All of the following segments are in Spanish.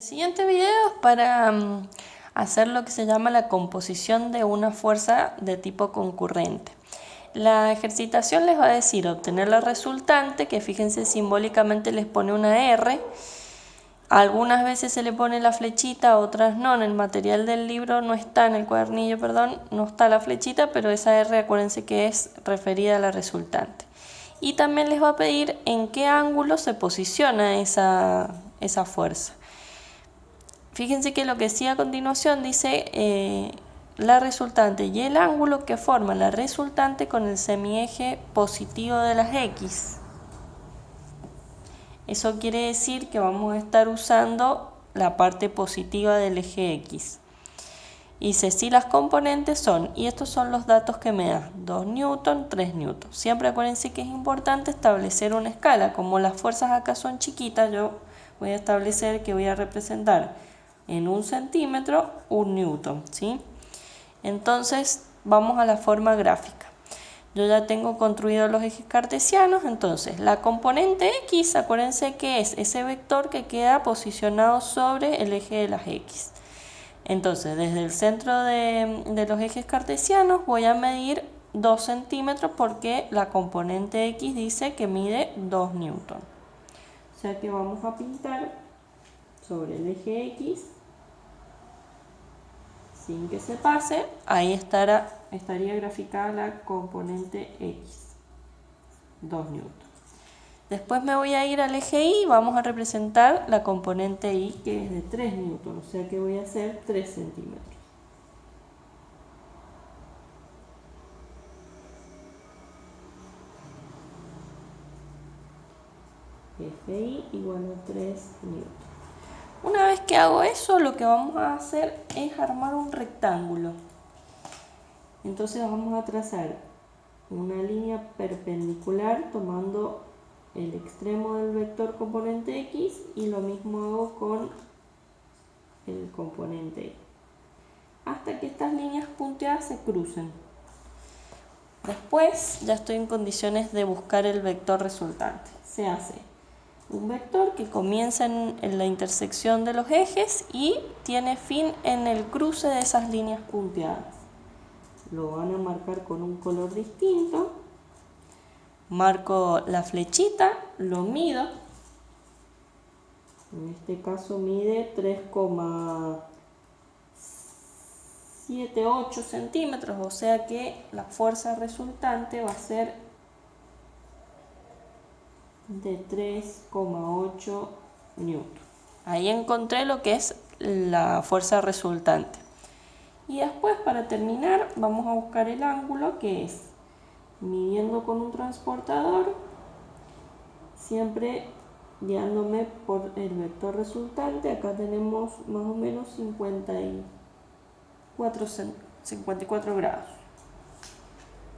El siguiente video es para hacer lo que se llama la composición de una fuerza de tipo concurrente. La ejercitación les va a decir obtener la resultante, que fíjense simbólicamente les pone una R. Algunas veces se le pone la flechita, otras no. En el material del libro no está, en el cuadernillo, perdón, no está la flechita, pero esa R acuérdense que es referida a la resultante. Y también les va a pedir en qué ángulo se posiciona esa fuerza. Fíjense que lo que sigue a continuación dice la resultante y el ángulo que forma la resultante con el semieje positivo de las X. Eso quiere decir que vamos a estar usando la parte positiva del eje X. Y dice si las componentes son, y estos son los datos que me da, 2 newton, 3 newton. Siempre acuérdense que es importante establecer una escala. Como las fuerzas acá son chiquitas, yo voy a establecer que voy a representar en 1 centímetro 1 newton, ¿sí? Entonces vamos a la forma gráfica. Yo ya tengo construidos los ejes cartesianos, entonces la componente X, acuérdense que es ese vector que queda posicionado sobre el eje de las X. Entonces desde el centro de los ejes cartesianos voy a medir 2 centímetros porque la componente X dice que mide 2 newton. O sea que vamos a pintar sobre el eje X sin que se pase, ahí estaría graficada la componente X, 2 newton. Después me voy a ir al eje Y, vamos a representar la componente Y que es de 3 newton, o sea que voy a hacer 3 centímetros. FI igual a 3 newton. Una vez que hago eso, lo que vamos a hacer es armar un rectángulo. Entonces vamos a trazar una línea perpendicular tomando el extremo del vector componente X y lo mismo hago con el componente Y, hasta que estas líneas punteadas se crucen. Después ya estoy en condiciones de buscar el vector resultante. Se hace un vector que comienza en la intersección de los ejes y tiene fin en el cruce de esas líneas punteadas. Lo van a marcar con un color distinto. Marco la flechita, lo mido. En este caso mide 3,78 centímetros, o sea que la fuerza resultante va a ser de 3,8 newton. Ahí encontré lo que es la fuerza resultante. Y después, para terminar, vamos a buscar el ángulo, que es midiendo con un transportador, siempre guiándome por el vector resultante. Acá tenemos más o menos 54 grados.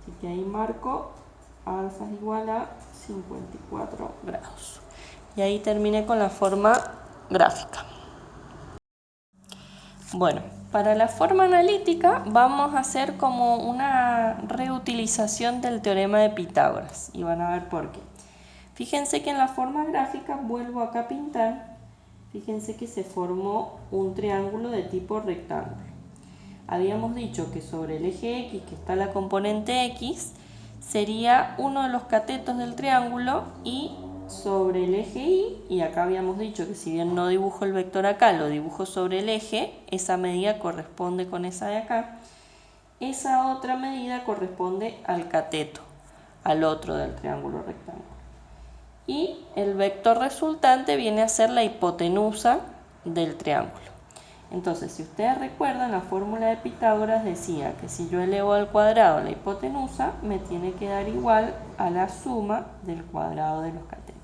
Así que ahí marco alfa es igual a 54 grados. Y ahí terminé con la forma gráfica. Bueno, para la forma analítica vamos a hacer como una reutilización del teorema de Pitágoras. Y van a ver por qué. Fíjense que en la forma gráfica vuelvo acá a pintar. Fíjense que se formó un triángulo de tipo rectángulo. Habíamos dicho que sobre el eje X, que está la componente X, sería uno de los catetos del triángulo, y sobre el eje Y, y acá habíamos dicho que si bien no dibujo el vector acá, lo dibujo sobre el eje, esa medida corresponde con esa de acá. Esa otra medida corresponde al cateto, al otro del triángulo rectángulo. Y el vector resultante viene a ser la hipotenusa del triángulo. Entonces, si ustedes recuerdan, la fórmula de Pitágoras decía que si yo elevo al cuadrado la hipotenusa, me tiene que dar igual a la suma del cuadrado de los catetos.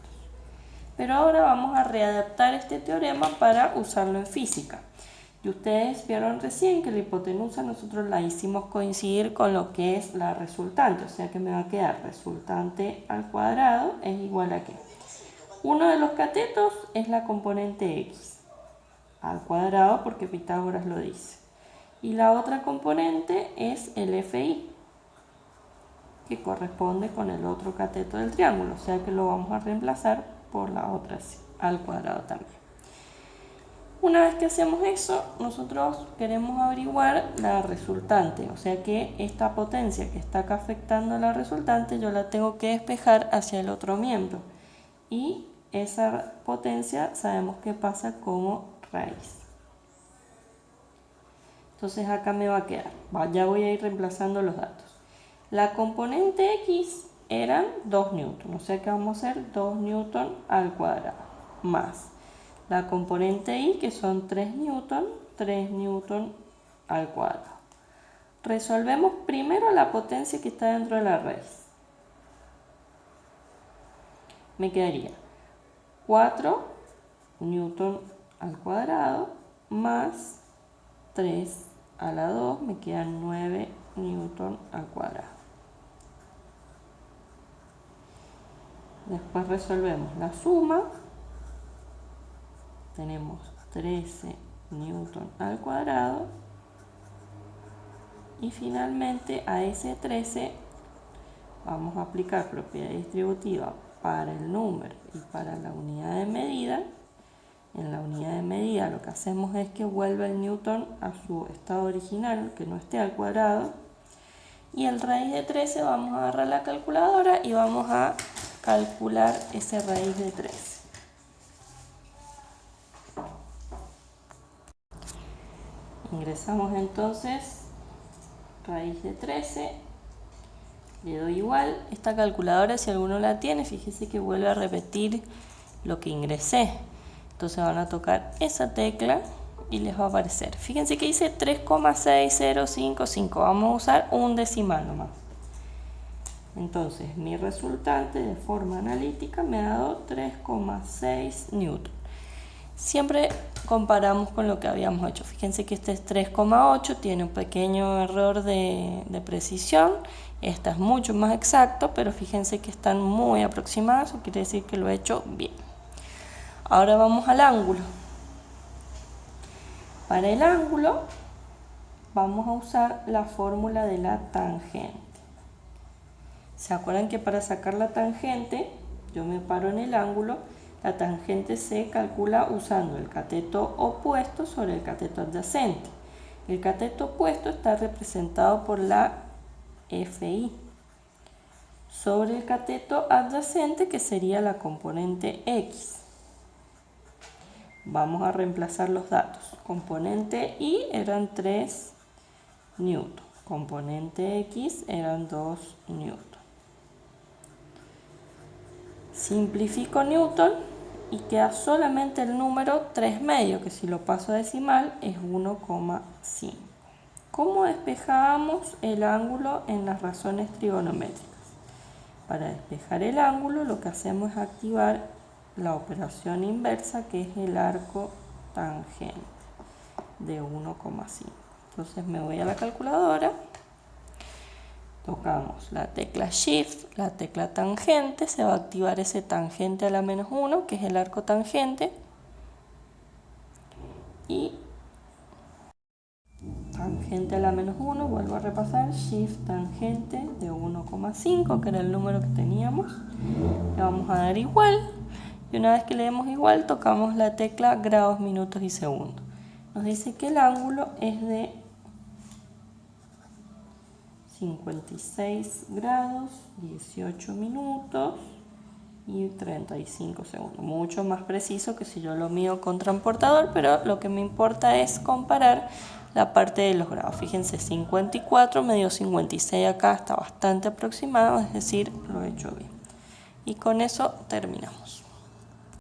Pero ahora vamos a readaptar este teorema para usarlo en física. Y ustedes vieron recién que la hipotenusa nosotros la hicimos coincidir con lo que es la resultante. O sea que me va a quedar resultante al cuadrado es igual a ¿qué? Uno de los catetos es la componente X al cuadrado, porque Pitágoras lo dice. Y la otra componente es el FI, que corresponde con el otro cateto del triángulo. O sea que lo vamos a reemplazar por la otra al cuadrado también. Una vez que hacemos eso, nosotros queremos averiguar la resultante, o sea que esta potencia que está acá afectando a la resultante yo la tengo que despejar hacia el otro miembro, y esa potencia sabemos que pasa como raíz. Entonces acá me va a quedar, ya voy a ir reemplazando los datos. La componente X eran 2 newton, o sea que vamos a hacer 2 newton al cuadrado, más la componente Y, que son 3 newton al cuadrado. Resolvemos primero la potencia que está dentro de la raíz. Me quedaría 4 newton al cuadrado más 3 a la 2, me quedan 9 newton al cuadrado. Después resolvemos la suma. Tenemos 13 newton al cuadrado. Y finalmente a ese 13 vamos a aplicar propiedad distributiva para el número y para la unidad de medida. En la unidad de medida lo que hacemos es que vuelve el newton a su estado original, que no esté al cuadrado. Y el raíz de 13 vamos a agarrar la calculadora y vamos a calcular ese raíz de 13. Ingresamos entonces raíz de 13, le doy igual. Esta calculadora, si alguno la tiene, fíjese que vuelve a repetir lo que ingresé. Entonces van a tocar esa tecla y les va a aparecer. Fíjense que dice 3,6055. Vamos a usar un decimal nomás. Entonces mi resultante de forma analítica me ha dado 3,6 newton. Siempre comparamos con lo que habíamos hecho. Fíjense que este es 3,8, tiene un pequeño error de precisión. Esta es mucho más exacto, pero fíjense que están muy aproximadas, eso quiere decir que lo he hecho bien. Ahora vamos al ángulo. Para el ángulo vamos a usar la fórmula de la tangente. ¿Se acuerdan que para sacar la tangente, yo me paro en el ángulo? La tangente se calcula usando el cateto opuesto sobre el cateto adyacente. El cateto opuesto está representado por la FI sobre el cateto adyacente, que sería la componente X. Vamos a reemplazar los datos. Componente Y eran 3 newton. Componente X eran 2 newton. Simplifico newton y queda solamente el número 3 medios, que si lo paso a decimal es 1,5. ¿Cómo despejamos el ángulo en las razones trigonométricas? Para despejar el ángulo lo que hacemos es activar la operación inversa, que es el arco tangente de 1,5. Entonces me voy a la calculadora. Tocamos la tecla Shift, la tecla tangente, se va a activar ese tangente a la menos 1, que es el arco tangente. Y tangente a la menos 1, vuelvo a repasar, Shift tangente de 1,5, que era el número que teníamos. Le vamos a dar igual, y una vez que le demos igual, tocamos la tecla grados, minutos y segundos. Nos dice que el ángulo es de 56 grados, 18 minutos y 35 segundos. Mucho más preciso que si yo lo mido con transportador, pero lo que me importa es comparar la parte de los grados. Fíjense, 54 me dio 56 acá, está bastante aproximado, es decir, lo he hecho bien. Y con eso terminamos.